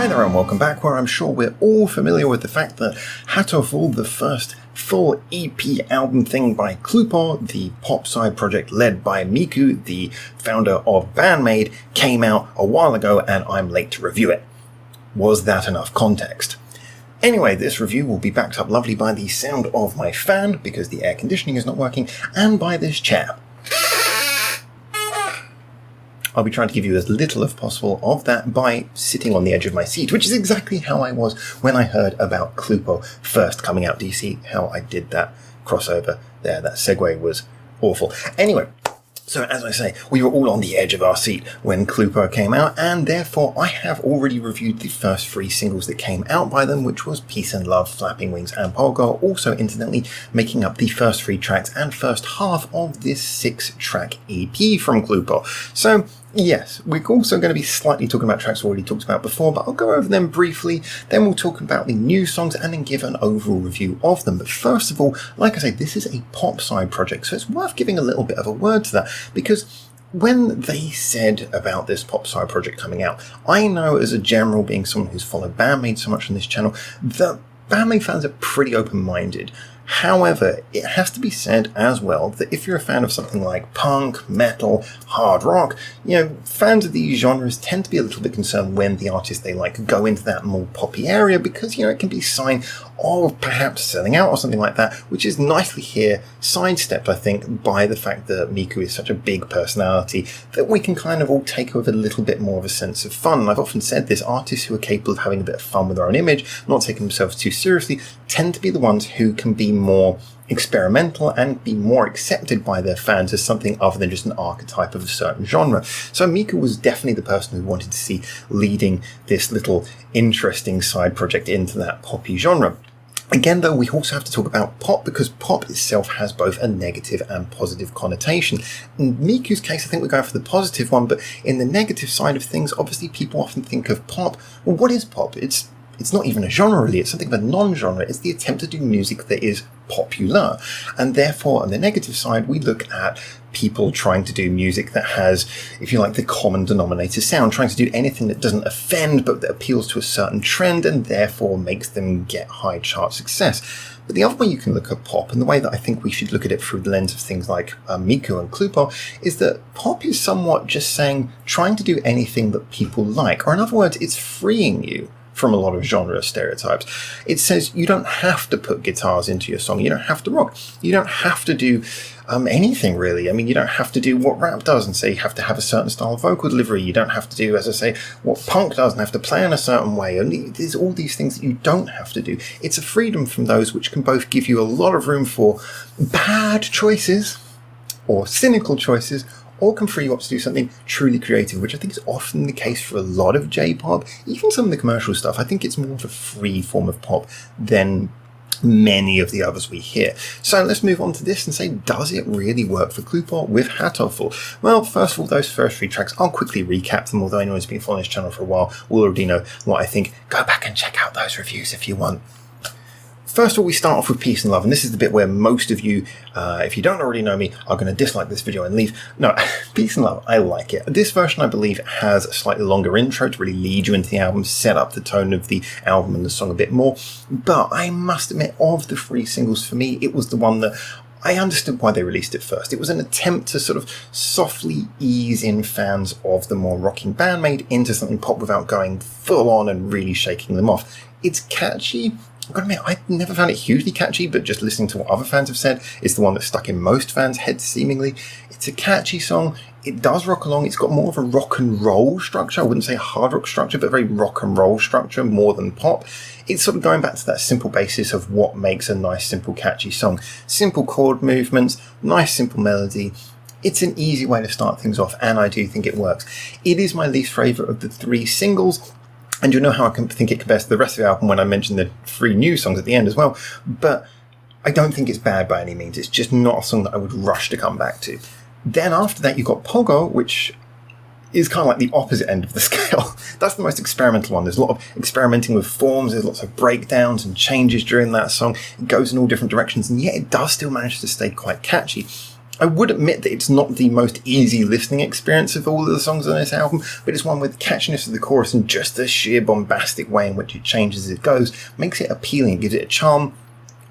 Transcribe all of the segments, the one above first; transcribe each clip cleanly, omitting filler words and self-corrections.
Hi there and welcome back, where I'm sure we're all familiar with the fact that Hatofull, the first full EP album thing by Cluppo, the pop side project led by Miku, the founder of Band-Maid, came out a while ago and I'm late to review it. Was that enough context? Anyway, this review will be backed up lovely by the sound of my fan, because the air conditioning is not working, and by this chair. I'll be trying to give you as little as possible of that by sitting on the edge of my seat, which is exactly how I was when I heard about Cluppo first coming out. Do you see how I did that crossover there? That segue was awful. Anyway, so as I say, we were all on the edge of our seat when Cluppo came out, and therefore I have already reviewed the first 3 singles that came out by them, which was Peace and Love, Flapping Wings and Pogo, also incidentally making up the first 3 tracks and first half of this 6-track EP from Cluppo. So yes, we're also going to be slightly talking about tracks we already talked about before, but I'll go over them briefly, then we'll talk about the new songs and then give an overall review of them. But first of all, like I say, this is a pop side project, so it's worth giving a little bit of a word to that, because when they said about this pop side project coming out, I know as a general, being someone who's followed Band-Maid so much on this channel, that Band-Maid fans are pretty open-minded. However, it has to be said as well that if you're a fan of something like punk, metal, hard rock, fans of these genres tend to be a little bit concerned when the artists they like go into that more poppy area, because, it can be a sign of perhaps selling out or something like that, which is nicely here sidestepped, I think, by the fact that Miku is such a big personality that we can kind of all take with a little bit more of a sense of fun. And I've often said this, artists who are capable of having a bit of fun with their own image, not taking themselves too seriously, tend to be the ones who can be more experimental and be more accepted by their fans as something other than just an archetype of a certain genre. So Miku was definitely the person who wanted to see leading this little interesting side project into that poppy genre. Again, though, we also have to talk about pop, because pop itself has both a negative and positive connotation. In Miku's case, I think we're going for the positive one, but in the negative side of things, obviously people often think of pop. Well, what is pop? It's not even a genre, really. It's something of a non-genre. It's the attempt to do music that is popular. And therefore, on the negative side, we look at people trying to do music that has, if you like, the common denominator sound, trying to do anything that doesn't offend, but that appeals to a certain trend and therefore makes them get high chart success. But the other way you can look at pop, and the way that I think we should look at it through the lens of things like Miku and Cluppo, is that pop is somewhat just saying, trying to do anything that people like. Or in other words, it's freeing you from a lot of genre stereotypes. It says you don't have to put guitars into your song, you don't have to rock, you don't have to do anything really. I mean, you don't have to do what rap does and say you have to have a certain style of vocal delivery. You don't have to do, as I say, what punk does and have to play in a certain way. And there's all these things that you don't have to do. It's a freedom from those which can both give you a lot of room for bad choices or cynical choices, or can free you up to do something truly creative, which I think is often the case for a lot of J-pop, even some of the commercial stuff. I think it's more of a free form of pop than many of the others we hear. So let's move on to this and say, does it really work for Cluppo with Hatofull? Well, first of all, those first 3 tracks, I'll quickly recap them, although anyone who's been following this channel for a while will already know what I think. Go back and check out those reviews if you want. First of all, we start off with Peace and Love, and this is the bit where most of you, if you don't already know me, are going to dislike this video and leave. No, Peace and Love, I like it. This version, I believe, has a slightly longer intro to really lead you into the album, set up the tone of the album and the song a bit more. But I must admit, of the 3 singles, for me, it was the one that I understood why they released it first. It was an attempt to sort of softly ease in fans of the more rocking Band-Maid into something pop without going full on and really shaking them off. It's catchy. I've got to admit, I never found it hugely catchy, but just listening to what other fans have said, it's the one that stuck in most fans' heads, seemingly. It's a catchy song. It does rock along. It's got more of a rock and roll structure. I wouldn't say hard rock structure, but a very rock and roll structure more than pop. It's sort of going back to that simple basis of what makes a nice, simple, catchy song. Simple chord movements, nice, simple melody. It's an easy way to start things off, and I do think it works. It is my least favourite of the 3 singles. And you'll know how I think it compares to the rest of the album when I mention the 3 new songs at the end as well. But I don't think it's bad by any means. It's just not a song that I would rush to come back to. Then after that, you've got Pogo, which is kind of like the opposite end of the scale. That's the most experimental one. There's a lot of experimenting with forms. There's lots of breakdowns and changes during that song. It goes in all different directions, and yet it does still manage to stay quite catchy. I would admit that it's not the most easy listening experience of all of the songs on this album, but it's one with the catchiness of the chorus and just the sheer bombastic way in which it changes as it goes, makes it appealing, gives it a charm.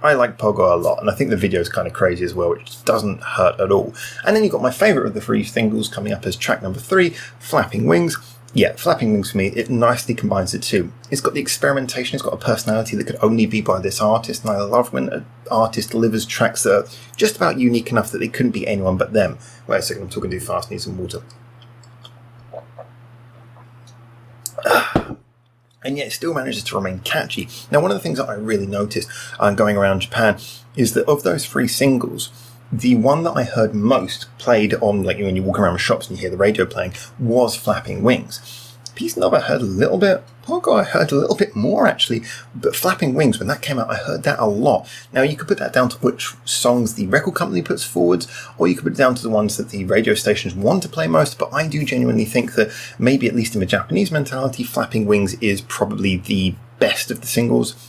I like Pogo a lot, and I think the video is kind of crazy as well, which doesn't hurt at all. And then you've got my favourite of the 3 singles coming up as track number 3, Flapping Wings. Yeah, Flapping Wings for me, it nicely combines the two. It's got the experimentation, it's got a personality that could only be by this artist, and I love when an artist delivers tracks that are just about unique enough that they couldn't be anyone but them. Wait a second, I'm talking too fast, need some water. And yet it still manages to remain catchy. Now, one of the things that I really noticed going around Japan is that of those 3 singles, the one that I heard most played on, like when you walk around shops and you hear the radio playing, was Flapping Wings. Peace and Love I heard a little bit. Pogo I heard a little bit more actually. But Flapping Wings, when that came out, I heard that a lot. Now you could put that down to which songs the record company puts forward, or you could put it down to the ones that the radio stations want to play most. But I do genuinely think that maybe, at least in the Japanese mentality, Flapping Wings is probably the best of the singles.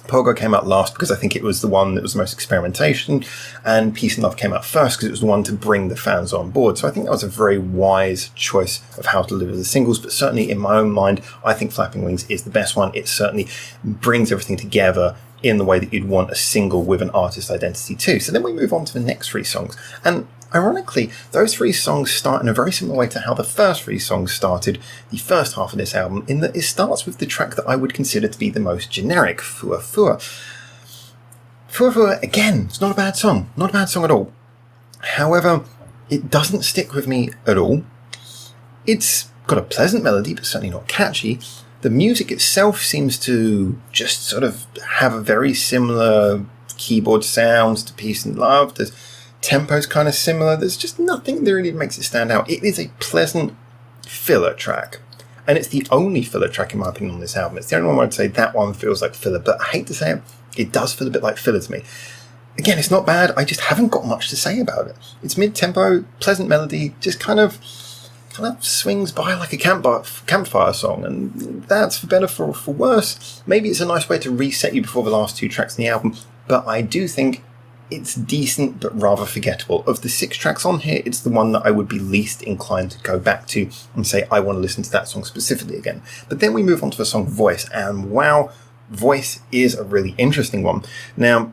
Pogo came out last because I think it was the one that was the most experimentation, and Peace and Love came out first because it was the one to bring the fans on board. So I think that was a very wise choice of how to deliver the singles, but certainly in my own mind, I think Flapping Wings is the best one. It certainly brings everything together in the way that you'd want a single with an artist identity too. So then we move on to the next 3 songs, and ironically, those 3 songs start in a very similar way to how the first 3 songs started the first half of this album, in that it starts with the track that I would consider to be the most generic, Fua Fua. Fua Fua, again, it's not a bad song. Not a bad song at all. However, it doesn't stick with me at all. It's got a pleasant melody, but certainly not catchy. The music itself seems to just sort of have a very similar keyboard sounds to Peace and Love. There's tempo's kind of similar. There's just nothing that really makes it stand out. It is a pleasant filler track, and it's the only filler track in my opinion on this album. It's the only one where I'd say that one feels like filler, but I hate to say it, it does feel a bit like filler to me. Again, it's not bad, I just haven't got much to say about it. It's mid-tempo, pleasant melody, just kind of swings by like a campfire song, and that's for better or for worse. Maybe it's a nice way to reset you before the last 2 tracks in the album, but I do think it's decent but rather forgettable. Of the 6 tracks on here, it's the one that I would be least inclined to go back to and say I want to listen to that song specifically again. But then we move on to the song Voice, and wow, Voice is a really interesting one. Now,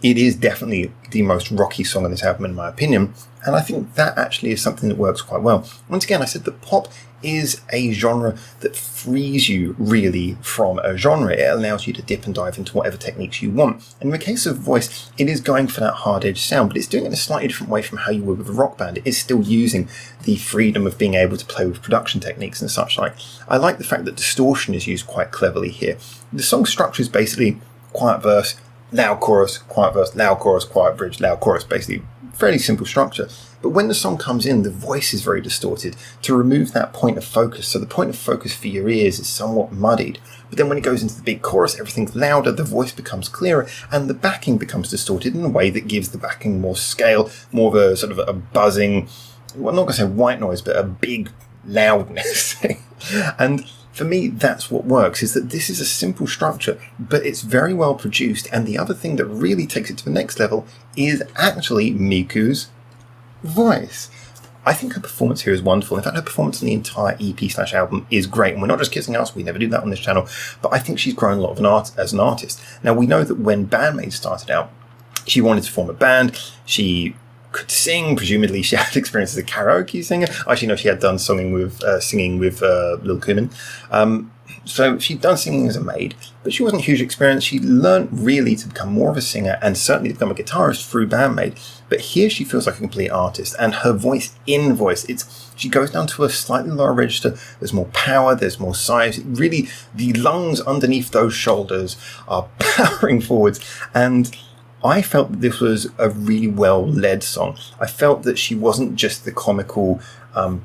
it is definitely the most rocky song on this album in my opinion, and I think that actually is something that works quite well. Once again, I said that pop is a genre that frees you really from a genre. It allows you to dip and dive into whatever techniques you want. And in the case of Voice, it is going for that hard-edged sound, but it's doing it in a slightly different way from how you would with a rock band. It is still using the freedom of being able to play with production techniques and such like. I like the fact that distortion is used quite cleverly here. The song structure is basically quiet verse, loud chorus, quiet bridge, loud chorus, basically fairly simple structure. But when the song comes in, the voice is very distorted to remove that point of focus. So the point of focus for your ears is somewhat muddied. But then when it goes into the big chorus, everything's louder, the voice becomes clearer, and the backing becomes distorted in a way that gives the backing more scale, more of a sort of a buzzing, well, I'm not going to say white noise, but a big loudness. And for me, that's what works, is that this is a simple structure, but it's very well produced. And the other thing that really takes it to the next level is actually Miku's voice. I think her performance here is wonderful. In fact, her performance on the entire EP/album is great. And we're not just kissing us, we never do that on this channel, but I think she's grown a lot as an artist. Now, we know that when Band-Maid started out, she wanted to form a band. She could sing. Presumably she had experience as a karaoke singer. Actually, no, she had done singing with Lil Kumin. So she'd done singing as a maid, but she wasn't a huge experience. She learned really to become more of a singer and certainly to become a guitarist through Band-Maid. But here she feels like a complete artist, and her voice, she goes down to a slightly lower register. There's more power, there's more size. Really, the lungs underneath those shoulders are powering forwards, and I felt that this was a really well-led song. I felt that she wasn't just the comical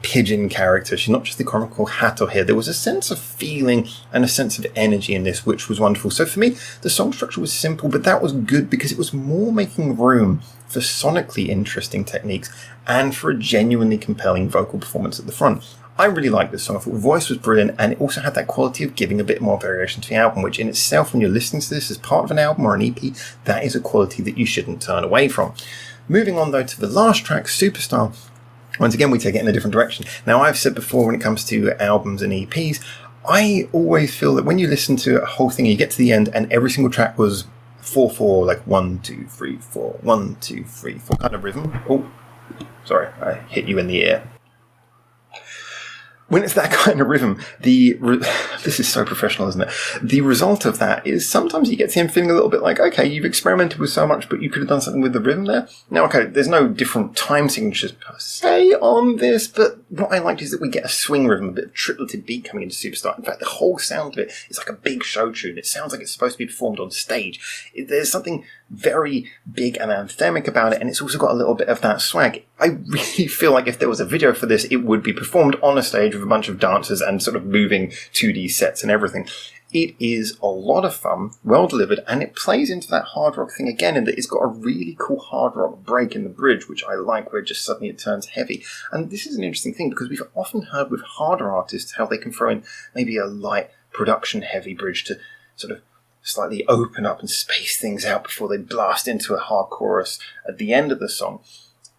pigeon character. She's not just the comical Hatofull here. There was a sense of feeling and a sense of energy in this, which was wonderful. So for me, the song structure was simple, but that was good because it was more making room for sonically interesting techniques and for a genuinely compelling vocal performance at the front. I really liked this song. I thought the voice was brilliant, and it also had that quality of giving a bit more variation to the album, which in itself, when you're listening to this as part of an album or an EP, that is a quality that you shouldn't turn away from. Moving on though to the last track, Superstar. Once again, we take it in a different direction. Now, I've said before, when it comes to albums and EPs, I always feel that when you listen to a whole thing, you get to the end and every single track was 4/4, like 1, 2, 3, 4, 1, 2, 3, 4 kind of rhythm. Oh, sorry, I hit you in the ear. When it's that kind of rhythm, this is so professional, isn't it? The result of that is sometimes you get to him feeling a little bit like, okay, you've experimented with so much, but you could have done something with the rhythm there. Now, okay, there's no different time signatures per se on this, but what I liked is that we get a swing rhythm, a bit of tripleted beat coming into Superstar. In fact, the whole sound of it is like a big show tune. It sounds like it's supposed to be performed on stage. There's something very big and anthemic about it, and it's also got a little bit of that swag. I really feel like if there was a video for this, it would be performed on a stage with a bunch of dancers and sort of moving 2D sets and everything. It is a lot of fun, well delivered, and it plays into that hard rock thing again in that it's got a really cool hard rock break in the bridge, which I like, where just suddenly it turns heavy. And this is an interesting thing because we've often heard with harder artists how they can throw in maybe a light production heavy bridge to sort of slightly open up and space things out before they blast into a hard chorus at the end of the song.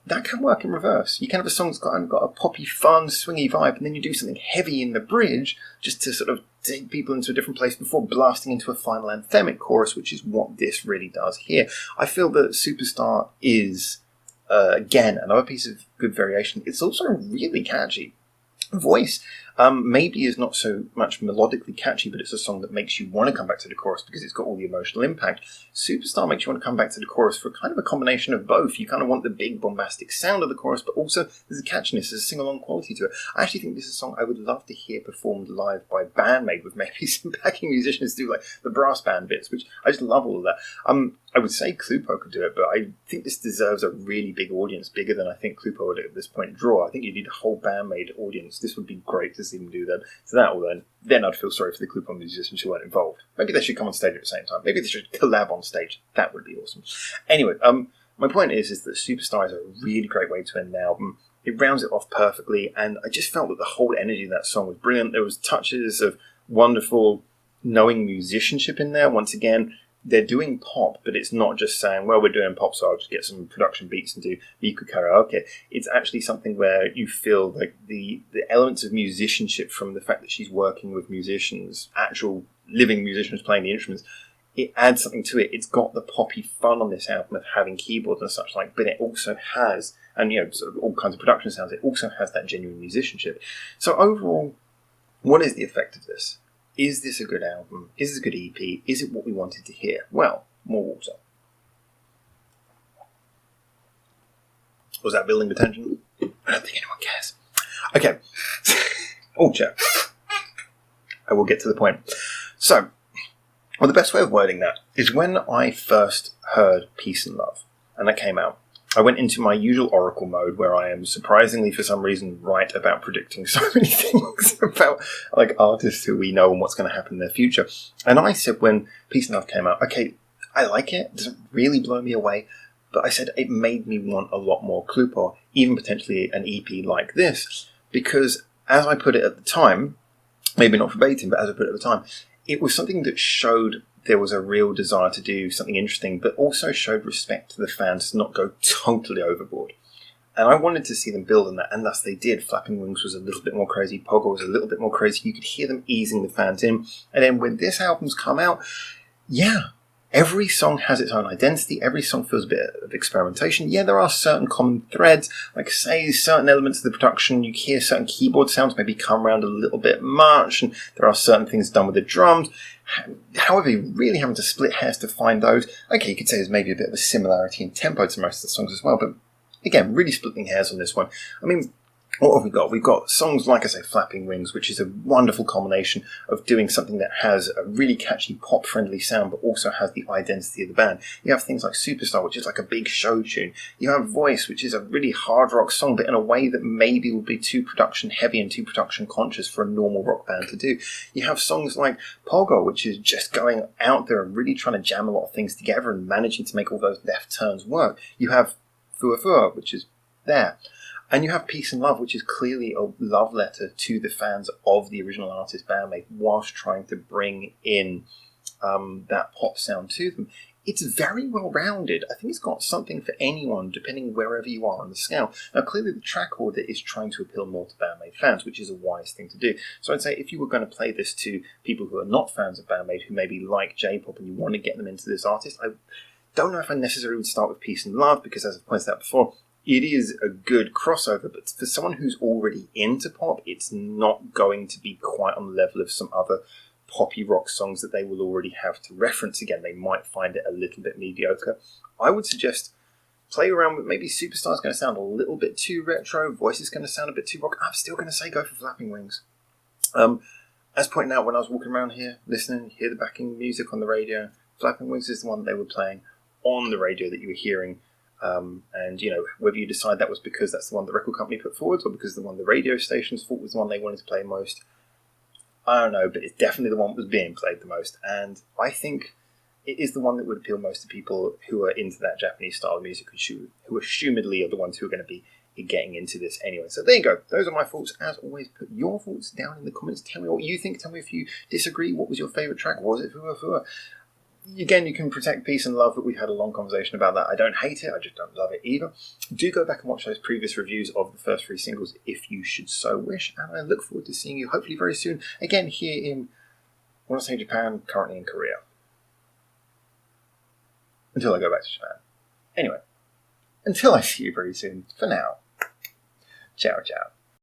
That can work in reverse. You can have a song that's got a poppy, fun, swingy vibe, and then you do something heavy in the bridge just to sort of take people into a different place before blasting into a final anthemic chorus, which is what this really does here. I feel that Superstar is, again, another piece of good variation. It's also really catchy. Voice maybe is not so much melodically catchy, but it's a song that makes you want to come back to the chorus because it's got all the emotional impact. Superstar makes you want to come back to the chorus for kind of a combination of both. You kind of want the big bombastic sound of the chorus, but also there's a catchiness, there's a sing-along quality to it. I actually think this is a song I would love to hear performed live by Band-Maid with maybe some backing musicians do like the brass band bits, which I just love all of that. I would say Cluppo could do it, but I think this deserves a really big audience, bigger than I think Cluppo would at this point draw. I think you need a whole Band-Maid audience. This would be great to see them do that. So that will then I'd feel sorry for the Cluppo musicians who weren't involved. Maybe they should come on stage at the same time. Maybe they should collab on stage. That would be awesome. Anyway, my point is that Superstar is a really great way to end an album. It rounds it off perfectly, and I just felt that the whole energy of that song was brilliant. There was touches of wonderful knowing musicianship in there. Once again, they're doing pop, but it's not just saying, well, we're doing pop, so I'll just get some production beats and do Miku karaoke. It's actually something where you feel like the elements of musicianship from the fact that she's working with musicians, actual living musicians playing the instruments, it adds something to it. It's got the poppy fun on this album of having keyboards and such like, but it also has, and sort of all kinds of production sounds, it also has that genuine musicianship. So overall, what is the effect of this? Is this a good album? Is this a good EP? Is it what we wanted to hear? Well, more water. Was that building the tension? I don't think anyone cares. Okay. Oh, Jeff. I will get to the point. So, well, the best way of wording that is when I first heard Peace and Love, and that came out, I went into my usual oracle mode where I am surprisingly, for some reason, right about predicting so many things about like artists who we know and what's going to happen in their future. And I said when Peace and Love came out, okay, I like it. It doesn't really blow me away. But I said it made me want a lot more Cluppo, even potentially an EP like this. Because as I put it at the time, maybe not verbatim, but as I put it at the time, it was something that showed there was a real desire to do something interesting, but also showed respect to the fans to not go totally overboard. And I wanted to see them build on that, and thus they did. Flapping Wings was a little bit more crazy, Pogo was a little bit more crazy. You could hear them easing the fans in. And then when this album's come out, yeah, every song has its own identity. Every song feels a bit of experimentation. Yeah, there are certain common threads, like say certain elements of the production. You hear certain keyboard sounds maybe come around a little bit much, and there are certain things done with the drums. However, you're really having to split hairs to find those. Okay, you could say there's maybe a bit of a similarity in tempo to most of the songs as well, but again, really splitting hairs on this one. I mean, what have we got? We've got songs like, I say, Flapping Wings, which is a wonderful combination of doing something that has a really catchy pop-friendly sound, but also has the identity of the band. You have things like Superstar, which is like a big show tune. You have Voice, which is a really hard rock song, but in a way that maybe would be too production heavy and too production conscious for a normal rock band to do. You have songs like Pogo, which is just going out there and really trying to jam a lot of things together and managing to make all those left turns work. You have Fua, which is there. And you have Peace and Love, which is clearly a love letter to the fans of the original artist Band-Maid, whilst trying to bring in that pop sound to them. it's very well rounded. I think it's got something for anyone, depending wherever you are on the scale. Now, clearly the track order is trying to appeal more to Band-Maid fans, which is a wise thing to do. So I'd say if you were going to play this to people who are not fans of Band-Maid, who maybe like J-pop and you want to get them into this artist, I don't know if I necessarily would start with Peace and Love, because as I've pointed out before, it is a good crossover, but for someone who's already into pop, it's not going to be quite on the level of some other poppy rock songs that they will already have to reference again. They might find it a little bit mediocre. I would suggest play around with maybe Superstar's going to sound a little bit too retro, Voice is going to sound a bit too rock. I'm still going to say go for Flapping Wings. As pointed out when I was walking around here, listening, hear the backing music on the radio, Flapping Wings is the one they were playing on the radio that you were hearing. And, you know, whether you decide that was because that's the one the record company put forward or because the one the radio stations thought was the one they wanted to play most, I don't know, but it's definitely the one that was being played the most. And I think it is the one that would appeal most to people who are into that Japanese style of music, who assumedly are the ones who are going to be getting into this anyway. So there you go. Those are my thoughts. As always, put your thoughts down in the comments. Tell me what you think. Tell me if you disagree. What was your favourite track? Was it Hatofull? Again, you can protect Peace and Love, but we've had a long conversation about that. I don't hate it, I just don't love it either. Do go back and watch those previous reviews of the first 3 singles if you should so wish, and I look forward to seeing you hopefully very soon, again here in, I want to say Japan, currently in Korea. Until I go back to Japan. Anyway, until I see you very soon, for now, ciao ciao.